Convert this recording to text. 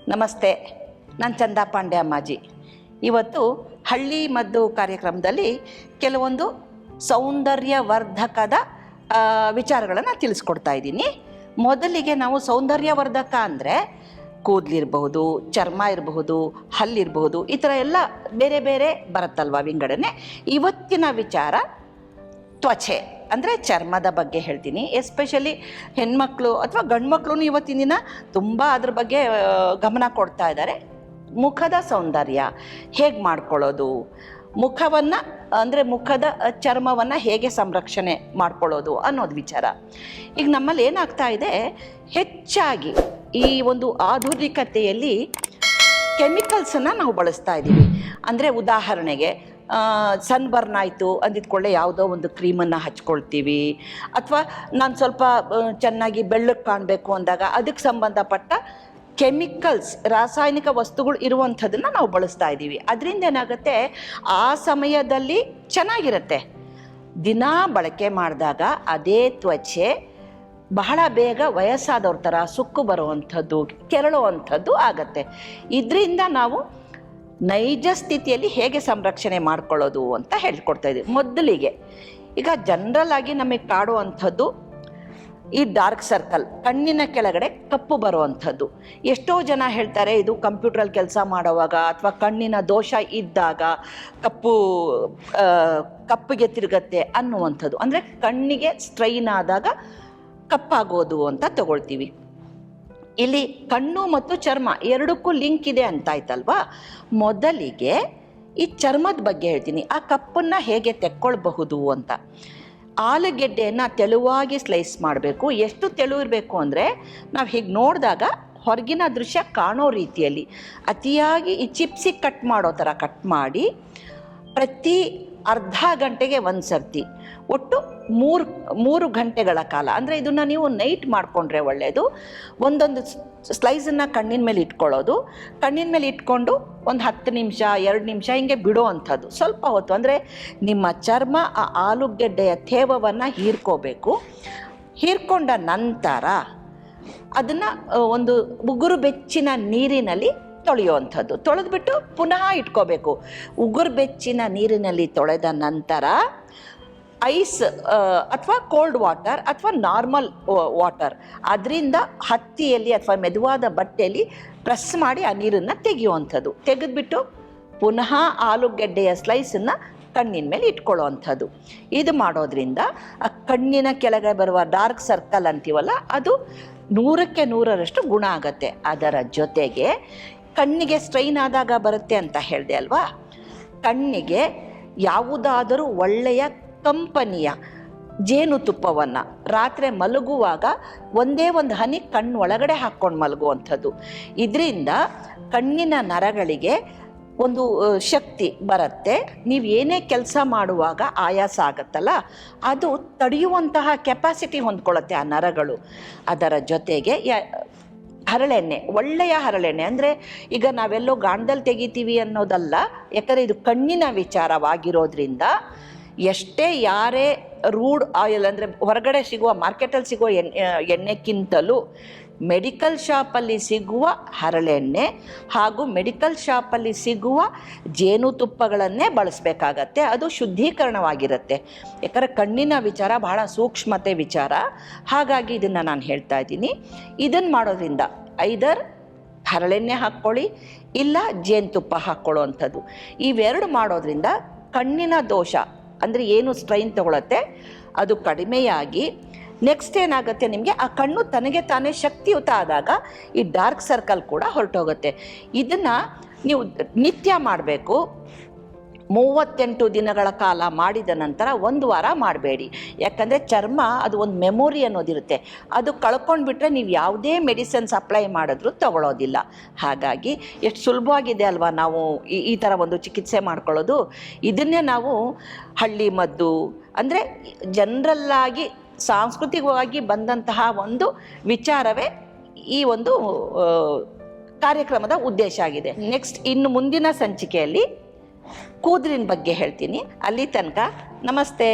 ನಮಸ್ತೆ, ನಾನು ಚಂದಾ ಪಾಂಡೆ ಅಮ್ಮಾಜಿ. ಇವತ್ತು ಹಳ್ಳಿ ಮದ್ದು ಕಾರ್ಯಕ್ರಮದಲ್ಲಿ ಕೆಲವೊಂದು ಸೌಂದರ್ಯವರ್ಧಕದ ವಿಚಾರಗಳನ್ನು ತಿಳಿಸ್ಕೊಡ್ತಾ ಇದ್ದೀನಿ. ಮೊದಲಿಗೆ ನಾವು ಸೌಂದರ್ಯವರ್ಧಕ ಅಂದರೆ ಕೂದಲಿರಬಹುದು, ಚರ್ಮ ಇರಬಹುದು, ಹಲ್ಲಿರಬಹುದು, ಈ ಥರ ಎಲ್ಲ ಬೇರೆ ಬೇರೆ ಬರುತ್ತಲ್ವ ವಿಂಗಡಣೆ. ಇವತ್ತಿನ ವಿಚಾರ ತ್ವಚೆ ಅಂದರೆ ಚರ್ಮದ ಬಗ್ಗೆ ಹೇಳ್ತೀನಿ. ಎಸ್ಪೆಷಲಿ ಹೆಣ್ಮಕ್ಳು ಅಥವಾ ಗಂಡ್ಮಕ್ಳು ಇವತ್ತಿನ ದಿನ ತುಂಬ ಅದ್ರ ಬಗ್ಗೆ ಗಮನ ಕೊಡ್ತಾ ಇದ್ದಾರೆ. ಮುಖದ ಸೌಂದರ್ಯ ಹೇಗೆ ಮಾಡ್ಕೊಳ್ಳೋದು, ಮುಖವನ್ನು ಅಂದರೆ ಮುಖದ ಚರ್ಮವನ್ನು ಹೇಗೆ ಸಂರಕ್ಷಣೆ ಮಾಡ್ಕೊಳ್ಳೋದು ಅನ್ನೋದು ವಿಚಾರ. ಈಗ ನಮ್ಮಲ್ಲಿ ಏನಾಗ್ತಾ ಇದೆ, ಹೆಚ್ಚಾಗಿ ಈ ಒಂದು ಆಧುನಿಕತೆಯಲ್ಲಿ ಕೆಮಿಕಲ್ಸನ್ನು ನಾವು ಬಳಸ್ತಾ ಇದ್ದೀವಿ. ಅಂದರೆ ಉದಾಹರಣೆಗೆ ಸನ್ಬರ್ನ್ ಆಯಿತು ಅಂದಿದ್ಕೊಳ್ಳೆ ಯಾವುದೋ ಒಂದು ಕ್ರೀಮನ್ನು ಹಚ್ಕೊಳ್ತೀವಿ, ಅಥವಾ ನಾನು ಸ್ವಲ್ಪ ಚೆನ್ನಾಗಿ ಬೆಳ್ಳಗೆ ಕಾಣಬೇಕು ಅಂದಾಗ ಅದಕ್ಕೆ ಸಂಬಂಧಪಟ್ಟ ಕೆಮಿಕಲ್ಸ್, ರಾಸಾಯನಿಕ ವಸ್ತುಗಳು ಇರುವಂಥದ್ದನ್ನು ನಾವು ಬಳಸ್ತಾ ಇದ್ದೀವಿ. ಅದರಿಂದ ಏನಾಗುತ್ತೆ, ಆ ಸಮಯದಲ್ಲಿ ಚೆನ್ನಾಗಿರುತ್ತೆ, ದಿನ ಬಳಕೆ ಮಾಡಿದಾಗ ಅದೇ ತ್ವಚೆ ಬಹಳ ಬೇಗ ವಯಸ್ಸಾದವ್ರ ಥರ ಸುಕ್ಕು ಬರುವಂಥದ್ದು, ಕೆರಳುವಂಥದ್ದು ಆಗತ್ತೆ. ಇದರಿಂದ ನಾವು ನೈಜ ಸ್ಥಿತಿಯಲ್ಲಿ ಹೇಗೆ ಸಂರಕ್ಷಣೆ ಮಾಡ್ಕೊಳ್ಳೋದು ಅಂತ ಹೇಳ್ಕೊಡ್ತಾ ಇದ್ದೀವಿ. ಮೊದಲಿಗೆ ಈಗ ಜನರಲ್ ಆಗಿ ನಮಗೆ ಕಾಡುವಂಥದ್ದು ಈ ಡಾರ್ಕ್ ಸರ್ಕಲ್, ಕಣ್ಣಿನ ಕೆಳಗಡೆ ಕಪ್ಪು ಬರುವಂಥದ್ದು. ಎಷ್ಟೋ ಜನ ಹೇಳ್ತಾರೆ ಇದು ಕಂಪ್ಯೂಟ್ರಲ್ಲಿ ಕೆಲಸ ಮಾಡುವಾಗ ಅಥವಾ ಕಣ್ಣಿನ ದೋಷ ಇದ್ದಾಗ ಕಪ್ಪಿಗೆ ತಿರುಗತ್ತೆ ಅನ್ನುವಂಥದ್ದು. ಅಂದರೆ ಕಣ್ಣಿಗೆ ಸ್ಟ್ರೈನ್ ಆದಾಗ ಕಪ್ಪಾಗೋದು ಅಂತ ತಗೊಳ್ತೀವಿ. ಇಲ್ಲಿ ಕಣ್ಣು ಮತ್ತು ಚರ್ಮ ಎರಡಕ್ಕೂ ಲಿಂಕ್ ಇದೆ ಅಂತಾಯ್ತಲ್ವಾ. ಮೊದಲಿಗೆ ಈ ಚರ್ಮದ ಬಗ್ಗೆ ಹೇಳ್ತೀನಿ, ಆ ಕಪ್ಪನ್ನು ಹೇಗೆ ತೆಕ್ಕೊಳ್ಬಹುದು ಅಂತ. ಆಲೂಗೆಡ್ಡೆಯನ್ನು ತೆಳುವಾಗಿ ಸ್ಲೈಸ್ ಮಾಡಬೇಕು. ಎಷ್ಟು ತೆಳು ಇರಬೇಕು ಅಂದರೆ ನಾವು ಹೀಗೆ ನೋಡಿದಾಗ ಹೊರಗಿನ ದೃಶ್ಯ ಕಾಣೋ ರೀತಿಯಲ್ಲಿ ಅತಿಯಾಗಿ ಈ ಚಿಪ್ಸಿಗೆ ಕಟ್ ಮಾಡೋ ಥರ ಕಟ್ ಮಾಡಿ, ಪ್ರತಿ ಅರ್ಧ ಗಂಟೆಗೆ ಒಂದು ಸರ್ತಿ, ಒಟ್ಟು ಮೂರು ಗಂಟೆಗಳ ಕಾಲ. ಅಂದರೆ ಇದನ್ನು ನೀವು ನೈಟ್ ಮಾಡಿಕೊಂಡ್ರೆ ಒಳ್ಳೆಯದು. ಒಂದೊಂದು ಸ್ಲೈಸನ್ನು ಕಣ್ಣಿನ ಮೇಲೆ ಇಟ್ಕೊಳ್ಳೋದು, ಕಣ್ಣಿನ ಮೇಲೆ ಇಟ್ಕೊಂಡು ಒಂದು 10 ನಿಮಿಷ 2 ನಿಮಿಷ ಹಿಂಗೆ ಬಿಡೋ ಅಂಥದ್ದು. ಸ್ವಲ್ಪ ಹೊತ್ತು ಅಂದರೆ ನಿಮ್ಮ ಚರ್ಮ ಆ ಆಲೂಗೆಡ್ಡೆಯ ತೇವವನ್ನು ಹೀರ್ಕೋಬೇಕು. ಹೀರ್ಕೊಂಡ ನಂತರ ಅದನ್ನು ಒಂದು ಉಗುರು ಬೆಚ್ಚಿನ ನೀರಿನಲ್ಲಿ ತೊಳೆಯುವಂಥದ್ದು. ತೊಳೆದ್ಬಿಟ್ಟು ಪುನಃ ಇಟ್ಕೋಬೇಕು. ಉಗುರು ಬೆಚ್ಚಿನ ನೀರಿನಲ್ಲಿ ತೊಳೆದ ನಂತರ ಐಸ್ ಅಥವಾ ಕೋಲ್ಡ್ ವಾಟರ್ ಅಥವಾ ನಾರ್ಮಲ್ ವಾಟರ್ ಅದರಿಂದ ಹತ್ತಿಯಲ್ಲಿ ಅಥವಾ ಮೆದುವಾದ ಬಟ್ಟೆಯಲ್ಲಿ ಪ್ರೆಸ್ ಮಾಡಿ ಆ ನೀರನ್ನು ತೆಗೆಯುವಂಥದ್ದು. ತೆಗೆದುಬಿಟ್ಟು ಪುನಃ ಆಲೂಗೆಡ್ಡೆಯ ಸ್ಲೈಸನ್ನು ಕಣ್ಣಿನ ಮೇಲೆ ಇಟ್ಕೊಳ್ಳೋ ಇದು ಮಾಡೋದ್ರಿಂದ ಆ ಕಣ್ಣಿನ ಕೆಳಗೆ ಬರುವ ಡಾರ್ಕ್ ಸರ್ಕಲ್ ಅಂತೀವಲ್ಲ, ಅದು 100ಕ್ಕೆ 100ರಷ್ಟು ಗುಣ ಆಗುತ್ತೆ. ಅದರ ಜೊತೆಗೆ ಕಣ್ಣಿಗೆ ಸ್ಟ್ರೈನ್ ಆದಾಗ ಬರುತ್ತೆ ಅಂತ ಹೇಳಿದೆ ಅಲ್ವಾ, ಕಣ್ಣಿಗೆ ಯಾವುದಾದರೂ ಒಳ್ಳೆಯ ಕಂಪನಿಯ ಜೇನುತುಪ್ಪವನ್ನು ರಾತ್ರಿ ಮಲಗುವಾಗ ಒಂದೇ ಒಂದು ಹನಿ ಕಣ್ಣು ಒಳಗಡೆ ಹಾಕ್ಕೊಂಡು ಮಲಗುವಂಥದ್ದು. ಇದರಿಂದ ಕಣ್ಣಿನ ನರಗಳಿಗೆ ಒಂದು ಶಕ್ತಿ ಬರುತ್ತೆ. ನೀವು ಏನೇ ಕೆಲಸ ಮಾಡುವಾಗ ಆಯಾಸ ಆಗುತ್ತಲ್ಲ, ಅದು ತಡೆಯುವಂತಹ ಕೆಪಾಸಿಟಿ ಹೊಂದ್ಕೊಳ್ಳುತ್ತೆ ಆ ನರಗಳು. ಅದರ ಜೊತೆಗೆ ಹರಳೆಣ್ಣೆ, ಒಳ್ಳೆಯ ಹರಳೆಣ್ಣೆ ಅಂದರೆ ಈಗ ನಾವೆಲ್ಲೋ ಗಾಣದಲ್ಲಿ ತೆಗಿತೀವಿ ಅನ್ನೋದಲ್ಲ, ಯಾಕಂದರೆ ಇದು ಕಣ್ಣಿನ ವಿಚಾರವಾಗಿರೋದ್ರಿಂದ ಎಷ್ಟೇ ಯಾರೇ ರೂಡ್ ಆಯಿಲ್ ಅಂದರೆ ಹೊರಗಡೆ ಸಿಗುವ ಮಾರ್ಕೆಟಲ್ಲಿ ಸಿಗುವ ಎಣ್ಣೆಕ್ಕಿಂತಲೂ ಮೆಡಿಕಲ್ ಶಾಪಲ್ಲಿ ಸಿಗುವ ಹರಳೆಣ್ಣೆ ಹಾಗೂ ಮೆಡಿಕಲ್ ಶಾಪಲ್ಲಿ ಸಿಗುವ ಜೇನುತುಪ್ಪಗಳನ್ನೇ ಬಳಸಬೇಕಾಗತ್ತೆ. ಅದು ಶುದ್ಧೀಕರಣವಾಗಿರುತ್ತೆ. ಯಾಕಂದರೆ ಕಣ್ಣಿನ ವಿಚಾರ ಬಹಳ ಸೂಕ್ಷ್ಮತೆ ವಿಚಾರ. ಹಾಗಾಗಿ ಇದನ್ನು ನಾನು ಹೇಳ್ತಾ ಇದ್ದೀನಿ. ಇದನ್ನು ಮಾಡೋದ್ರಿಂದ ಐದರ್ ಹರಳೆಣ್ಣೆ ಹಾಕ್ಕೊಳ್ಳಿ, ಇಲ್ಲ ಜೇನುತುಪ್ಪ ಹಾಕ್ಕೊಳ್ಳೋ ಅಂಥದ್ದು. ಇವೆರಡು ಮಾಡೋದ್ರಿಂದ ಕಣ್ಣಿನ ದೋಷ ಅಂದರೆ ಏನು ಸ್ಟ್ರೈನ್ ತಗೊಳತ್ತೆ ಅದು ಕಡಿಮೆಯಾಗಿ, ನೆಕ್ಸ್ಟ್ ಏನಾಗುತ್ತೆ, ನಿಮಗೆ ಆ ಕಣ್ಣು ತನಗೆ ತಾನೇ ಶಕ್ತಿಯುತ ಆದಾಗ ಈ ಡಾರ್ಕ್ ಸರ್ಕಲ್ ಕೂಡ ಹೊರಟೋಗುತ್ತೆ. ಇದನ್ನು ನೀವು ನಿತ್ಯ ಮಾಡಬೇಕು. 38 ದಿನಗಳ ಕಾಲ ಮಾಡಿದ ನಂತರ 1 ವಾರ ಮಾಡಬೇಡಿ. ಯಾಕಂದರೆ ಚರ್ಮ ಅದು ಒಂದು ಮೆಮೊರಿ ಅನ್ನೋದಿರುತ್ತೆ, ಅದು ಕಳ್ಕೊಂಡ್ಬಿಟ್ರೆ ನೀವು ಯಾವುದೇ ಮೆಡಿಸಿನ್ಸ್ ಅಪ್ಲೈ ಮಾಡಿದ್ರೂ ತಗೊಳ್ಳೋದಿಲ್ಲ. ಹಾಗಾಗಿ ಎಷ್ಟು ಸುಲಭವಾಗಿದೆ ಅಲ್ವಾ ನಾವು ಈ ಥರ ಒಂದು ಚಿಕಿತ್ಸೆ ಮಾಡ್ಕೊಳ್ಳೋದು. ಇದನ್ನೇ ನಾವು ಹಳ್ಳಿ ಮದ್ದು ಅಂದರೆ ಜನರಲ್ಲಾಗಿ ಸಾಂಸ್ಕೃತಿಕವಾಗಿ ಬಂದಂತಹ ಒಂದು ವಿಚಾರವೇ ಈ ಒಂದು ಕಾರ್ಯಕ್ರಮದ ಉದ್ದೇಶ ಆಗಿದೆ. ನೆಕ್ಸ್ಟ್ ಇನ್ನು ಮುಂದಿನ ಸಂಚಿಕೆಯಲ್ಲಿ ಕೂದಲಿನ ಬಗ್ಗೆ ಹೇಳ್ತೀನಿ. ಅಲ್ಲಿ ತನಕ ನಮಸ್ತೆ.